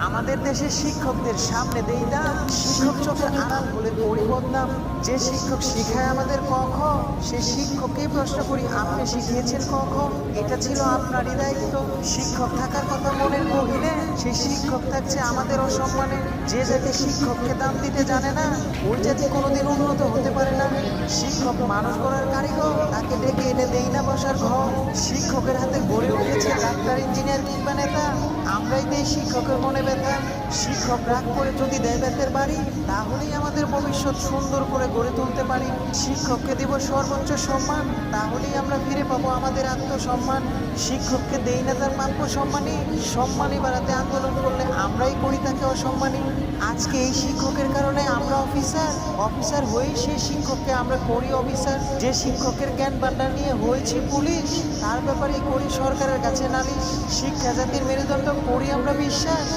আমাদের দেশের শিক্ষকদের সামনে দেই না, শিক্ষক চোখের আড়াল হলে পড়ি বদনাম। যে শিক্ষক শিখায় আমাদের ক খ, সে শিক্ষককেই প্রশ্ন করি আপনি শিখিয়েছেন ক খ। এটা ছিল আপনারই দায়িত্ব। শিক্ষক থাকার কথা মনের গহীনে, সেই শিক্ষক থাকছে আমাদের অসম্মানে। যে জাতি শিক্ষককে দাম দিতে জানে না, ওই জাতি কোনোদিন উন্নত হতে পারে না। শিক্ষক মানুষ গড়ার কারিগর, তাকে ডেকে এনে দেই না বসার ঘর। শিক্ষকের হাতে গড়ে উঠেছে ডাক্তার, ইঞ্জিনিয়ার কিংবা নেতা, আমরাই দেই শিক্ষকের মনে ব্যথা। শিক্ষক রাগ করে যদি দেয় ব্যথের বাড়ি, তাহলেই আমাদের ভবিষ্যৎ সুন্দর করে গড়ে তুলতে পারি। শিক্ষককে দিব সর্বোচ্চ সম্মান, তাহলেই আমরা ফিরে পাবো আমাদের আত্মসম্মান। শিক্ষককে দেই না তার প্রাপ্য সম্মানী, সম্মানী বাড়াতে আন্দোলন করলে আমরাই করি তাকে অসম্মানী। আজকে এই শিক্ষকের কারণে আমরা অফিসার, অফিসার হয়েই সেই শিক্ষককে আমরা করি অফিসার। যে শিক্ষকের জ্ঞান ভান্ডার নিয়ে হয়েছি পুলিশ, তার ব্যাপারেই করি সরকারের কাছে নালিশ। শিক্ষা জাতির মেরুদণ্ড করি আমরা বিশ্বাস।